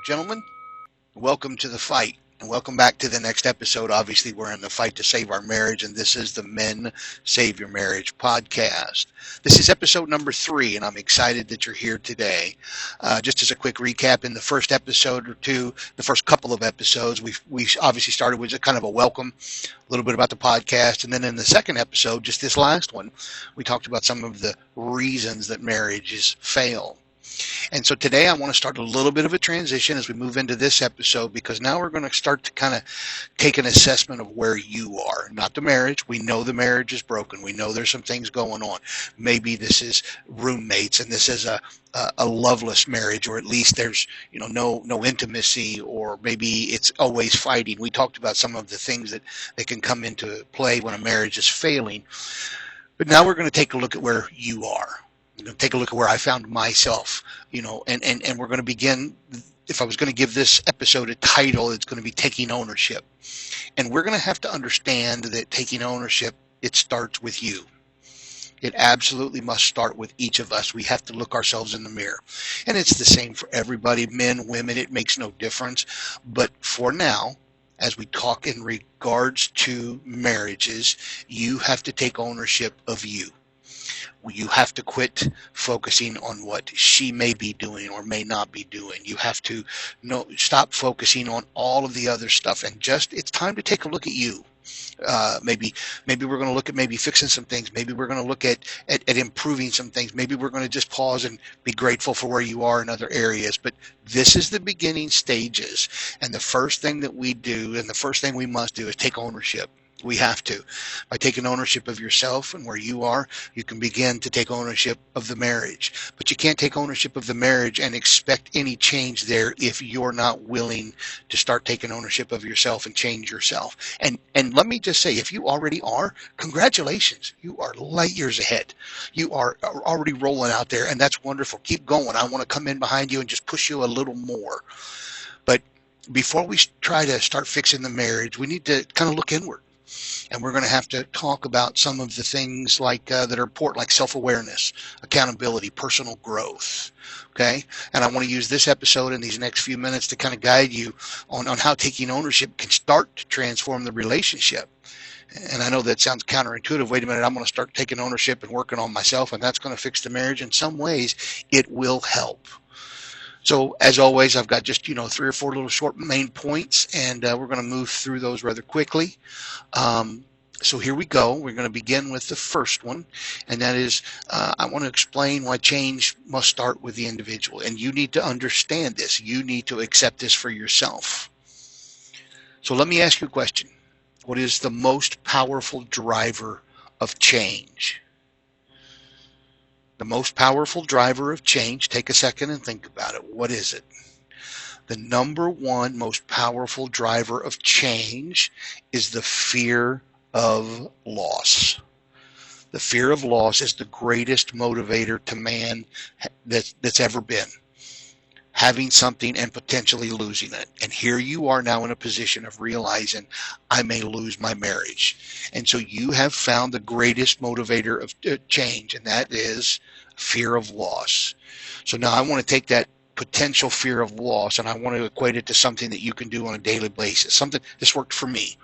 gentlemen, welcome to the fight. And welcome back to the next episode. Obviously, we're in the fight to save our marriage, and this is the Men Save Your Marriage podcast. This is episode number 3, and I'm excited that you're here today. Just as a quick recap, in the first episode or two, the first couple of episodes, we obviously started with kind of a welcome, a little bit about the podcast, and then in the second episode, just this last one, we talked about some of the reasons that marriages fail. And so today I want to start a little bit of a transition as we move into this episode, because now we're going to start to kind of take an assessment of where you are, not the marriage. We know the marriage is broken. We know there's some things going on. Maybe this is roommates and this is a loveless marriage, or at least there's no intimacy, or maybe it's always fighting. We talked about some of the things that can come into play when a marriage is failing. But now we're going to take a look at where you are. Take a look at where I found myself, and we're going to begin. If I was going to give this episode a title, it's going to be Taking Ownership. And we're going to have to understand that taking ownership, it starts with you. It absolutely must start with each of us. We have to look ourselves in the mirror. And it's the same for everybody, men, women, it makes no difference. But for now, as we talk in regards to marriages, you have to take ownership of you. You have to quit focusing on what she may be doing or may not be doing. You have to stop focusing on all of the other stuff, and it's time to take a look at you. Maybe we're going to look at maybe fixing some things. Maybe we're going to look at improving some things. Maybe we're going to just pause and be grateful for where you are in other areas. But this is the beginning stages. And the first thing that we do, and the first thing we must do, is take ownership. We have to. By taking ownership of yourself and where you are, you can begin to take ownership of the marriage. But you can't take ownership of the marriage and expect any change there if you're not willing to start taking ownership of yourself and change yourself. And let me just say, if you already are, congratulations. You are light years ahead. You are already rolling out there, and that's wonderful. Keep going. I want to come in behind you and just push you a little more. But before we try to start fixing the marriage, we need to kind of look inward. And we're going to have to talk about some of the things like that are important, like self-awareness, accountability, personal growth. Okay? And I want to use this episode in these next few minutes to kind of guide you on how taking ownership can start to transform the relationship. And I know that sounds counterintuitive. Wait a minute, I'm going to start taking ownership and working on myself, and that's going to fix the marriage. In some ways, it will help. So as always, I've got just 3 or 4 little short main points, and we're going to move through those rather quickly. So here we go. We're going to begin with the first one, and that is I want to explain why change must start with the individual. And you need to understand this. You need to accept this for yourself. So let me ask you a question. What is the most powerful driver of change? The most powerful driver of change, take a second and think about it. What is it? The number one most powerful driver of change is the fear of loss. The fear of loss is the greatest motivator to man that's ever been. Having something and potentially losing it. And here you are now in a position of realizing I may lose my marriage. And so you have found the greatest motivator of change, and that is fear of loss. So now I want to take that potential fear of loss and I want to equate it to something that you can do on a daily basis. Something this worked for me,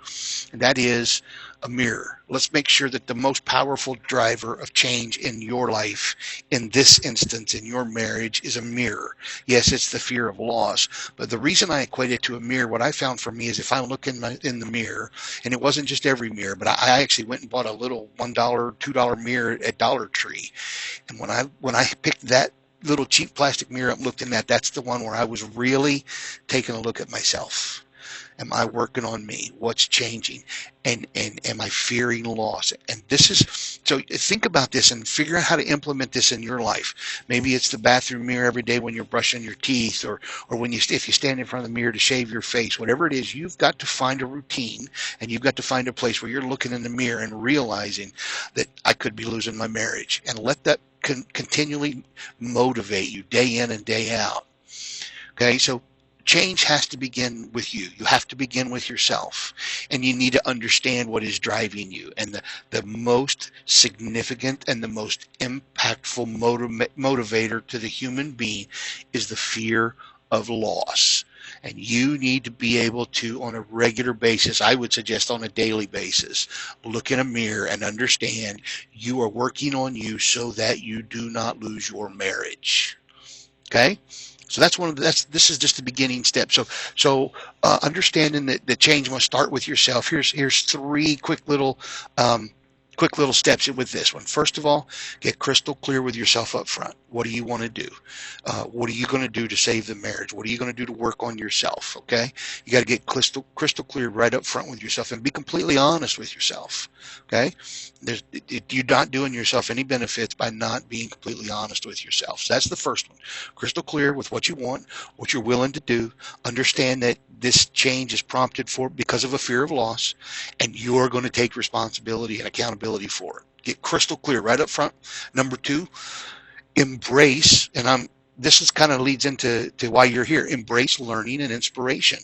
and that is a mirror. Let's make sure that the most powerful driver of change in your life, in this instance, in your marriage, is a mirror. Yes, it's the fear of loss, but the reason I equate it to a mirror, what I found for me is if I look in the mirror, and it wasn't just every mirror, but I actually went and bought a little $1, $2 mirror at Dollar Tree, and when I picked that little cheap plastic mirror up, looked in that's the one where I was really taking a look at myself. Am I working on me? What's changing? And am I fearing loss? And this is, so think about this and figure out how to implement this in your life. Maybe it's the bathroom mirror every day when you're brushing your teeth, or when if you stand in front of the mirror to shave your face, whatever it is, you've got to find a routine, and you've got to find a place where you're looking in the mirror and realizing that I could be losing my marriage, and let that continually motivate you day in and day out. Okay, so change has to begin with you. You have to begin with yourself, and you need to understand what is driving you. And the most significant and the most impactful motivator to the human being is the fear of loss. And you need to be able to, on a regular basis, I would suggest on a daily basis, look in a mirror and understand you are working on you so that you do not lose your marriage. Okay? So that's this is just the beginning step. So understanding that the change must start with yourself. Here's three quick little steps with this one. First of all, get crystal clear with yourself up front. What do you want to do? What are you going to do to save the marriage? What are you going to do to work on yourself? Okay, you got to get crystal clear right up front with yourself and be completely honest with yourself. Okay, you're not doing yourself any benefits by not being completely honest with yourself. So that's the first one. Crystal clear with what you want, what you're willing to do. Understand that this change is prompted because of a fear of loss, and you're going to take responsibility and accountability for it. Get crystal clear right up front. Number two, embrace, and this is kind of leads into why you're here. Embrace learning and inspiration.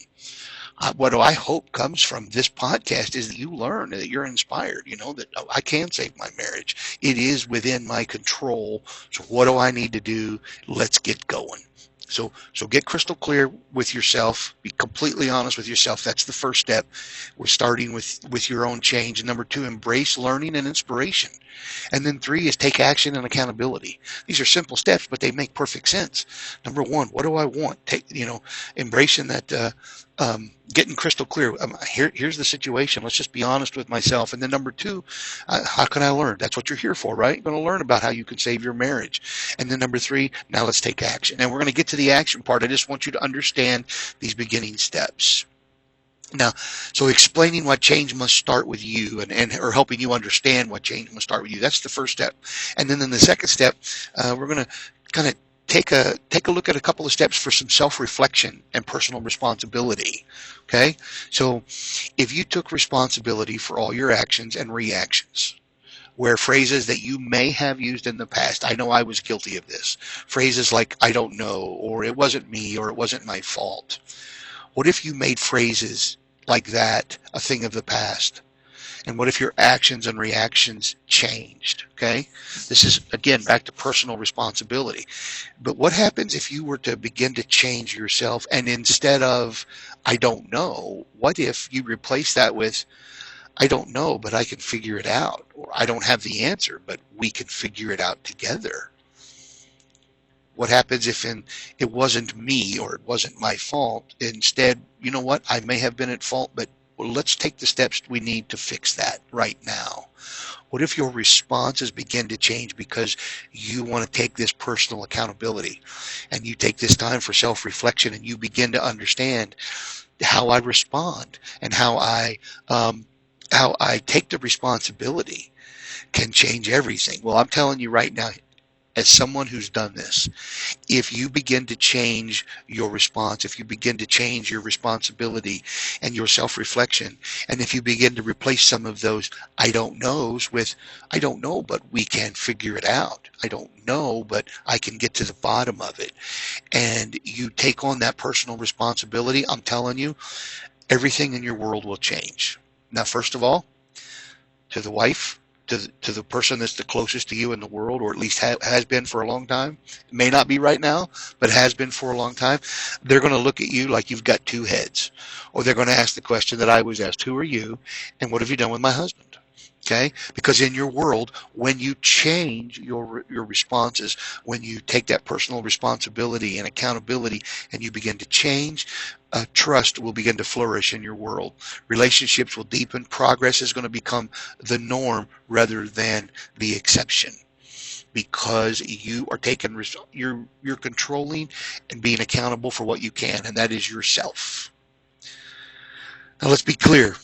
What do I hope comes from this podcast is that you learn, that you're inspired, that I can save my marriage. It is within my control. So what do I need to do? Let's get going. So get crystal clear with yourself. Be completely honest with yourself. That's the first step. We're starting with your own change. And number two, embrace learning and inspiration. And then three is take action and accountability. These are simple steps, but they make perfect sense. Number one, what do I want? Embracing that, getting crystal clear. Here's the situation. Let's just be honest with myself. And then number two, how can I learn? That's what you're here for, right? You're going to learn about how you can save your marriage. And then number three, now let's take action. And we're going to get to the action part. I just want you to understand these beginning steps. Now, so explaining what change must start with you or helping you understand what change must start with you, that's the first step. And then in the second step, we're going to kind of take a look at a couple of steps for some self-reflection and personal responsibility. Okay? So if you took responsibility for all your actions and reactions, where phrases that you may have used in the past, I know I was guilty of this, phrases like I don't know, or it wasn't me, or it wasn't my fault. What if you made phrases like that a thing of the past? And what if your actions and reactions changed? Okay? This is, again, back to personal responsibility. But what happens if you were to begin to change yourself and instead of, I don't know, what if you replace that with, I don't know, but I can figure it out. Or I don't have the answer, but we can figure it out together. What happens if it wasn't me or it wasn't my fault? Instead, you know what? I may have been at fault, but let's take the steps we need to fix that right now. What if your responses begin to change because you want to take this personal accountability and you take this time for self-reflection and you begin to understand how I respond and how I take the responsibility can change everything? Well, I'm telling you right now, as someone who's done this, if you begin to change your response, if you begin to change your responsibility and your self-reflection, and if you begin to replace some of those I don't knows with I don't know, but we can figure it out. I don't know, but I can get to the bottom of it. And you take on that personal responsibility, I'm telling you, everything in your world will change. Now, first of all, to the wife, to the person that's the closest to you in the world, or at least has been for a long time. It may not be right now, but has been for a long time. They're going to look at you like you've got two heads. Or they're going to ask the question that I was asked, who are you and what have you done with my husband? Okay? Because in your world, when you change your responses, when you take that personal responsibility and accountability and you begin to change, trust will begin to flourish in your world. Relationships will deepen. Progress is going to become the norm rather than the exception, because you are taking, you're controlling and being accountable for what you can, and that is yourself. Now let's be clear.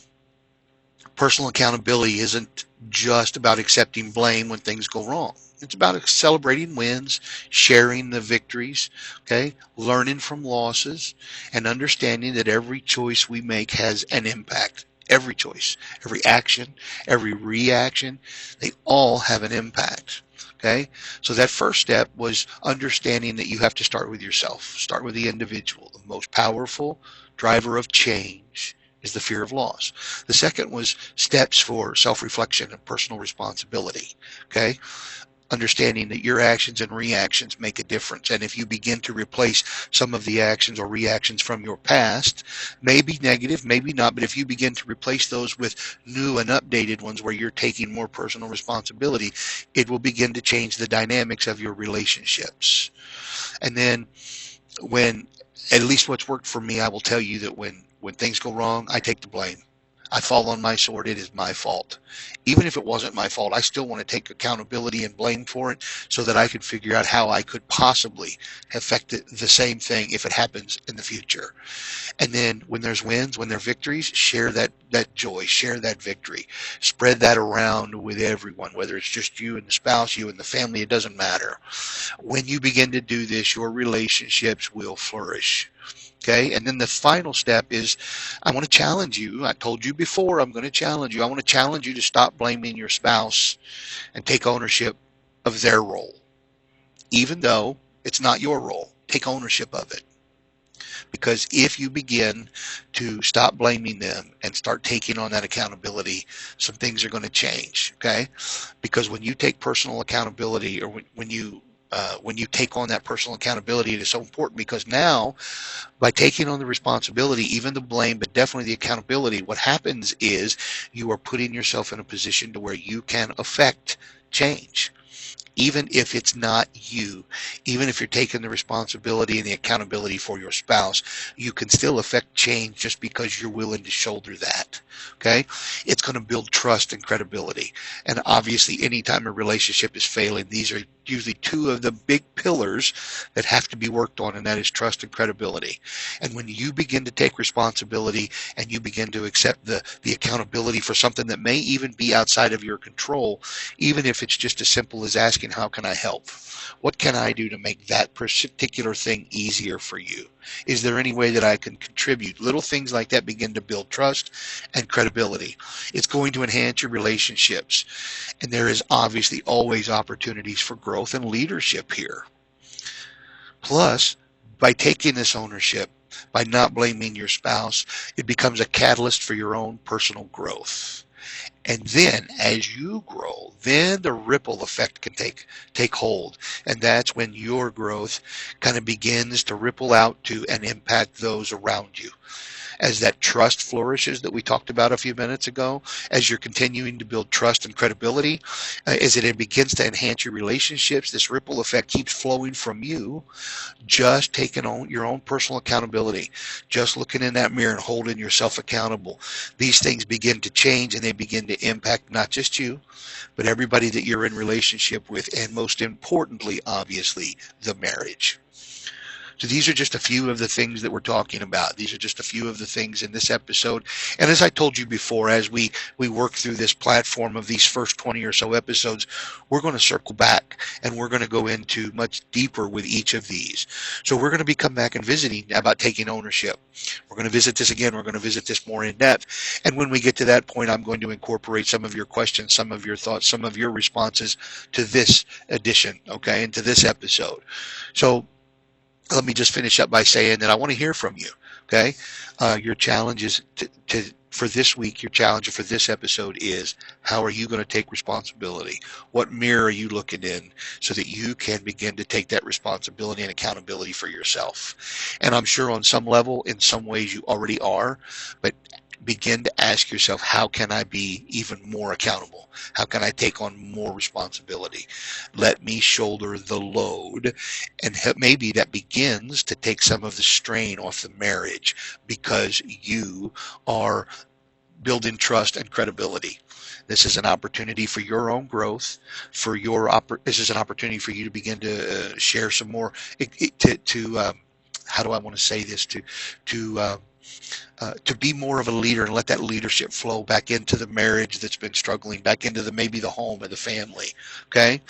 Personal accountability isn't just about accepting blame when things go wrong. It's about celebrating wins, sharing the victories, okay, learning from losses, and understanding that every choice we make has an impact. Every choice, every action, every reaction, they all have an impact. Okay, so that first step was understanding that you have to start with yourself, start with the individual. The most powerful driver of change is the fear of loss. The second was steps for self-reflection and personal responsibility. Okay, understanding that your actions and reactions make a difference. And if you begin to replace some of the actions or reactions from your past, maybe negative, maybe not, but if you begin to replace those with new and updated ones where you're taking more personal responsibility, it will begin to change the dynamics of your relationships. And then when, at least what's worked for me, I will tell you that when things go wrong, I take the blame. I fall on my sword. It is my fault. Even if it wasn't my fault, I still want to take accountability and blame for it so that I could figure out how I could possibly have affected the same thing if it happens in the future. And then when there's wins, when there are victories, share that joy, share that victory. Spread that around with everyone, whether it's just you and the spouse, you and the family, it doesn't matter. When you begin to do this, your relationships will flourish. Okay, and then the final step is I want to challenge you. I told you before, I'm going to challenge you. I want to challenge you to stop blaming your spouse and take ownership of their role. Even though it's not your role, take ownership of it. Because if you begin to stop blaming them and start taking on that accountability, some things are going to change. Okay, because when you take personal accountability, or when you take on that personal accountability, it is so important, because now by taking on the responsibility, even the blame, but definitely the accountability, what happens is you are putting yourself in a position to where you can affect change. Even if it's not you, even if you're taking the responsibility and the accountability for your spouse, you can still affect change just because you're willing to shoulder that. Okay? It's going to build trust and credibility. And obviously, anytime a relationship is failing, these are usually two of the big pillars that have to be worked on, and that is trust and credibility. And when you begin to take responsibility and you begin to accept the accountability for something that may even be outside of your control, even if it's just as simple as asking, how can I help? What can I do to make that particular thing easier for you? Is there any way that I can contribute? Little things like that begin to build trust and credibility. It's going to enhance your relationships. And there is obviously always opportunities for growth and leadership here. Plus, by taking this ownership, by not blaming your spouse, it becomes a catalyst for your own personal growth. And then as you grow, then the ripple effect can take hold. And that's when your growth kind of begins to ripple out to and impact those around you. As that trust flourishes that we talked about a few minutes ago, as you're continuing to build trust and credibility, as it begins to enhance your relationships, this ripple effect keeps flowing from you, just taking on your own personal accountability, just looking in that mirror and holding yourself accountable. These things begin to change, and they begin to impact not just you, but everybody that you're in relationship with, and most importantly, obviously, the marriage. So these are just a few of the things that we're talking about. These are just a few of the things in this episode. And as I told you before, as we work through this platform of these first 20 or so episodes, we're going to circle back and we're going to go into much deeper with each of these. So we're going to be come back and visiting about taking ownership. We're going to visit this again. We're going to visit this more in depth. And when we get to that point, I'm going to incorporate some of your questions, some of your thoughts, some of your responses to this edition, okay, and to this episode. So let me just finish up by saying that I want to hear from you. Okay, your challenge is for this week. Your challenge for this episode is: how are you going to take responsibility? What mirror are you looking in so that you can begin to take that responsibility and accountability for yourself? And I'm sure on some level, in some ways, you already are, but begin to ask yourself, how can I be even more accountable? How can I take on more responsibility? Let me shoulder the load. And maybe that begins to take some of the strain off the marriage, because you are building trust and credibility. This is an opportunity for your own growth, this is an opportunity for you to begin to share some more, how do I want to say this, to be more of a leader and let that leadership flow back into the marriage that's been struggling, back into maybe the home and the family. Okay,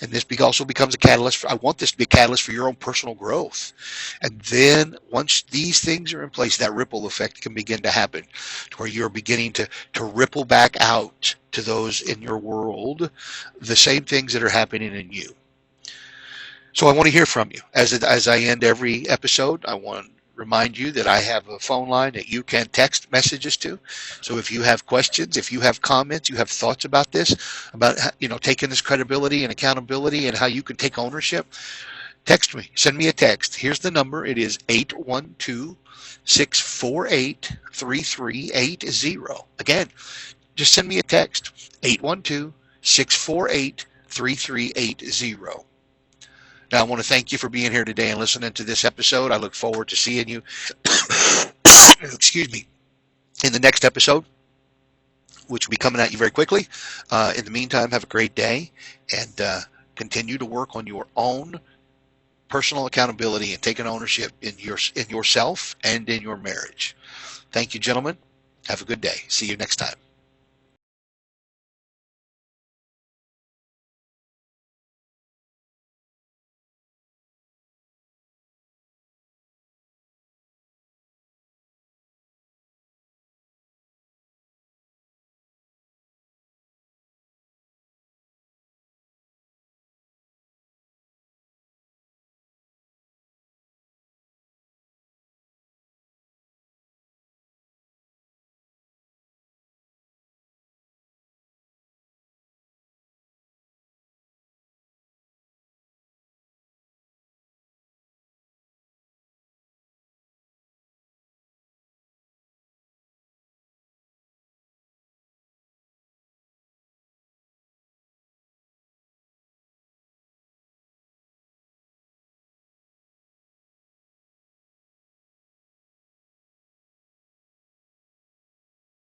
and this also becomes a catalyst. I want this to be a catalyst for your own personal growth. And then once these things are in place, that ripple effect can begin to happen, to where you're beginning to ripple back out to those in your world the same things that are happening in you. So I want to hear from you. As I end every episode, I want remind you that I have a phone line that you can text messages to. So if you have questions, if you have comments, you have thoughts about this, about taking this credibility and accountability and how you can take ownership, text me. Send me a text. Here's the number. It is 812-648-3380. Again, just send me a text. 812-648-3380. Now, I want to thank you for being here today and listening to this episode. I look forward to seeing you, excuse me, in the next episode, which will be coming at you very quickly. In the meantime, have a great day and continue to work on your own personal accountability and taking ownership in yourself and in your marriage. Thank you, gentlemen. Have a good day. See you next time.